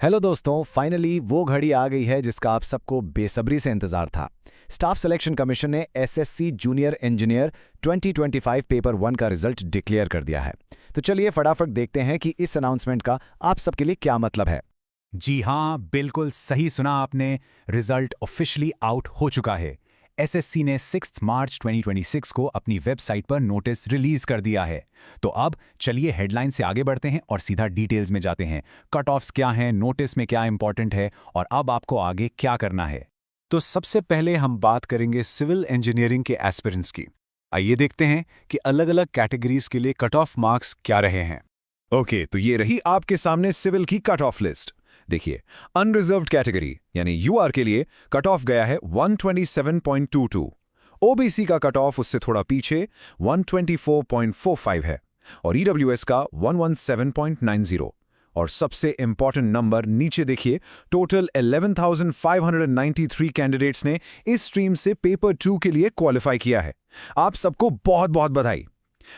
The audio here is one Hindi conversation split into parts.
हेलो दोस्तों, फाइनली वो घड़ी आ गई है जिसका आप सबको बेसब्री से इंतजार था। स्टाफ सिलेक्शन कमीशन ने एसएससी जूनियर इंजीनियर 2025 पेपर 1 का रिजल्ट डिक्लेयर कर दिया है। तो चलिए फटाफट देखते हैं कि इस अनाउंसमेंट का आप सबके लिए क्या मतलब है। जी हाँ, बिल्कुल सही सुना आपने। रिजल्ट ऑफिशियली आउट हो चुका है। एसएससी ने 6 मार्च 2026 को अपनी वेबसाइट पर नोटिस रिलीज कर दिया है। तो अब चलिए हेडलाइन से आगे बढ़ते हैं और सीधा डिटेल्स में जाते हैं। कट ऑफ्स क्या हैं, नोटिस में क्या इंपॉर्टेंट है और अब आपको आगे क्या करना है। तो सबसे पहले हम बात करेंगे सिविल इंजीनियरिंग के एस्पिरेंट्स की। आइए देखते हैं कि अलग अलग कैटेगरीज के लिए कट ऑफ मार्क्स क्या रहे हैं। ओके, तो ये रही आपके सामने सिविल की कट ऑफ लिस्ट। देखिए, अनरिजर्व्ड कैटेगरी यानी यूआर के लिए कट ऑफ गया है 127.22। ओबीसी का कट ऑफ उससे थोड़ा पीछे 124.45 है और ईडब्ल्यूएस का 117.90। और सबसे इंपॉर्टेंट नंबर नीचे देखिए, टोटल 11,593 कैंडिडेट्स ने इस स्ट्रीम से पेपर 2 के लिए क्वालिफाई किया है। आप सबको बहुत बहुत बधाई।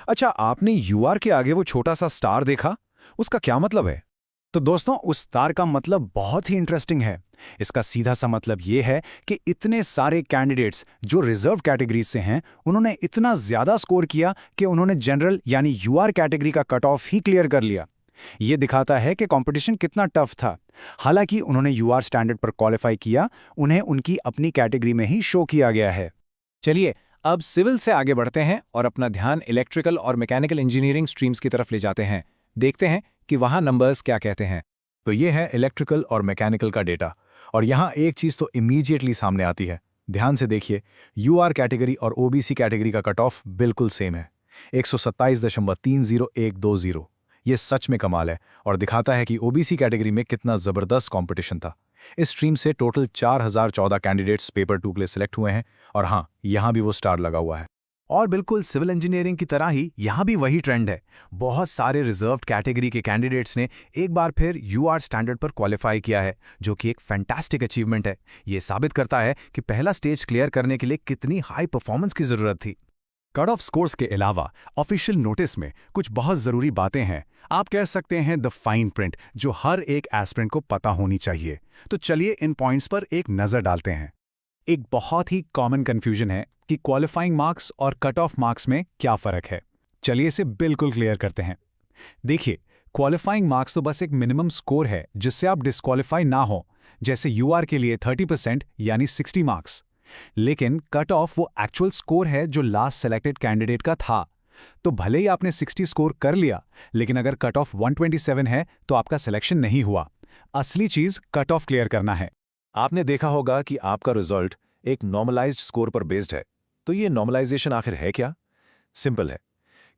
अच्छा, आपने यूआर के आगे वो छोटा सा स्टार देखा, उसका क्या मतलब है? तो दोस्तों, उस स्टार का मतलब बहुत ही इंटरेस्टिंग है। इसका सीधा सा मतलब ये है कि इतने सारे कैंडिडेट्स जो रिजर्व कैटेगरीज से हैं, उन्होंने इतना ज्यादा स्कोर किया कि उन्होंने जनरल यानी यूआर कैटेगरी का कट ऑफ ही क्लियर कर लिया। ये दिखाता है कि कंपटीशन कितना टफ था। हालांकि उन्होंने यूआर स्टैंडर्ड पर क्वालिफाई किया, उन्हें उनकी अपनी कैटेगरी में ही शो किया गया है। चलिए अब सिविल से आगे बढ़ते हैं और अपना ध्यान इलेक्ट्रिकल और मैकेनिकल इंजीनियरिंग स्ट्रीम्स की तरफ ले जाते हैं। देखते हैं कि वहां नंबर्स क्या कहते हैं। तो ये है इलेक्ट्रिकल और मैकेनिकल का डेटा, और यहां एक चीज तो इमीडिएटली सामने आती है। ध्यान से देखिए, यूआर कैटेगरी और ओबीसी कैटेगरी का कट ऑफ बिल्कुल सेम है, 127.30120। ये सच में कमाल है और दिखाता है कि ओबीसी कैटेगरी में कितना जबरदस्त कंपटीशन था। इस स्ट्रीम से टोटल 4014 कैंडिडेट्स पेपर 2 के लिए सिलेक्ट हुए हैं, और हाँ, यहां भी वो स्टार लगा हुआ है। और बिल्कुल सिविल इंजीनियरिंग की तरह ही यहां भी वही ट्रेंड है। बहुत सारे रिजर्व्ड कैटेगरी के कैंडिडेट्स ने एक बार फिर यूआर स्टैंडर्ड पर क्वालिफाई किया है, जो कि एक फैंटास्टिक अचीवमेंट है। ये साबित करता है कि पहला स्टेज क्लियर करने के लिए कितनी हाई परफॉर्मेंस की जरूरत थी। कट ऑफ स्कोर्स के अलावा ऑफिशियल नोटिस में कुछ बहुत जरूरी बातें हैं। आप कह सकते हैं द फाइन प्रिंट, जो हर एक एस्पिरेंट को पता होनी चाहिए। तो चलिए इन पॉइंट्स पर एक नजर डालते हैं। एक बहुत ही कॉमन कंफ्यूजन है कि क्वालिफाइंग मार्क्स और कट ऑफ मार्क्स में क्या फर्क है। चलिए इसे बिल्कुल क्लियर करते हैं। देखिए, क्वालिफाइंग मार्क्स तो बस एक मिनिमम स्कोर है जिससे आप डिस्क्वालीफाई ना हो, जैसे यूआर के लिए 30% यानी 60 मार्क्स। लेकिन कट ऑफ वो एक्चुअल स्कोर है जो लास्ट सेलेक्टेड कैंडिडेट का था। तो भले ही आपने 60 स्कोर कर लिया, लेकिन अगर कट ऑफ 127 है तो आपका सिलेक्शन नहीं हुआ। असली चीज कट ऑफ क्लियर करना है। आपने देखा होगा कि आपका रिजल्ट एक नॉर्मलाइज्ड स्कोर पर बेस्ड है। तो ये नॉर्मलाइजेशन आखिर है क्या? सिंपल है,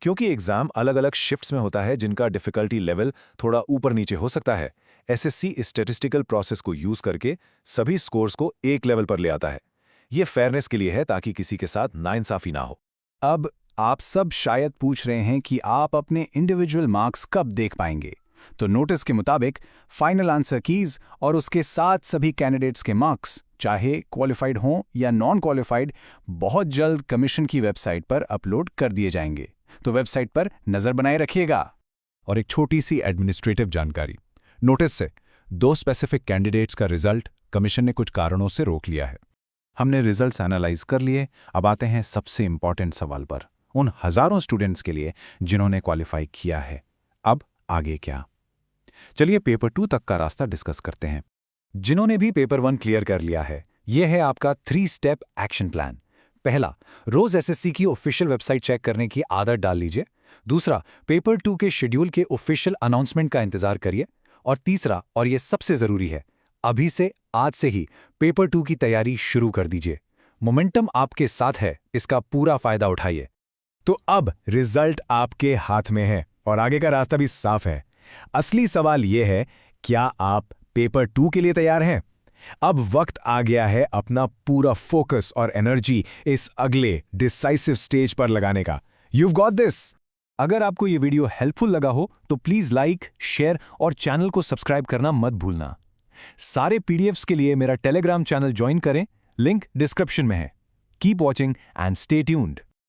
क्योंकि एग्जाम अलग अलग शिफ्ट्स में होता है जिनका डिफिकल्टी लेवल थोड़ा ऊपर नीचे हो सकता है। एसएससी इस स्टैटिस्टिकल प्रोसेस को यूज करके सभी स्कोर्स को एक लेवल पर ले आता है। ये फेयरनेस के लिए है, ताकि किसी के साथ नाइंसाफी ना हो। अब आप सब शायद पूछ रहे हैं कि आप अपने इंडिविजुअल मार्क्स कब देख पाएंगे। तो नोटिस के मुताबिक फाइनल आंसर कीज और उसके साथ सभी कैंडिडेट्स के मार्क्स, चाहे क्वालिफाइड हों या नॉन क्वालिफाइड, बहुत जल्द कमीशन की वेबसाइट पर अपलोड कर दिए जाएंगे। तो वेबसाइट पर नजर बनाए रखिएगा। और एक छोटी सी एडमिनिस्ट्रेटिव जानकारी, नोटिस से 2 स्पेसिफिक कैंडिडेट्स का रिजल्ट कमीशन ने कुछ कारणों से रोक लिया है। हमने रिजल्ट्स एनालाइज कर लिए। अब आते हैं सबसे इंपॉर्टेंट सवाल पर, उन हजारों स्टूडेंट्स के लिए जिन्होंने क्वालिफाई किया है। अब आगे क्या? चलिए पेपर 2 तक का रास्ता डिस्कस करते हैं। जिन्होंने भी पेपर 1 क्लियर कर लिया है, यह है आपका 3 स्टेप एक्शन प्लान। पहला, रोज एसएससी की ऑफिशियल वेबसाइट चेक करने की आदत डाल लीजिए। दूसरा, पेपर 2 के शेड्यूल के ऑफिशियल अनाउंसमेंट का इंतजार करिए। और तीसरा, और यह सबसे जरूरी है, अभी से आज से ही पेपर 2 की तैयारी शुरू कर दीजिए। मोमेंटम आपके साथ है, इसका पूरा फायदा उठाइए। तो अब रिजल्ट आपके हाथ में है और आगे का रास्ता भी साफ है। असली सवाल यह है, क्या आप पेपर 2 के लिए तैयार हैं? अब वक्त आ गया है अपना पूरा फोकस और एनर्जी इस अगले डिसाइसिव स्टेज पर लगाने का। You've got this! अगर आपको यह वीडियो हेल्पफुल लगा हो तो प्लीज लाइक, शेयर और चैनल को सब्सक्राइब करना मत भूलना। सारे पीडीएफ्स के लिए मेरा टेलीग्राम चैनल ज्वाइन करें, लिंक डिस्क्रिप्शन में है। Keep watching and stay tuned.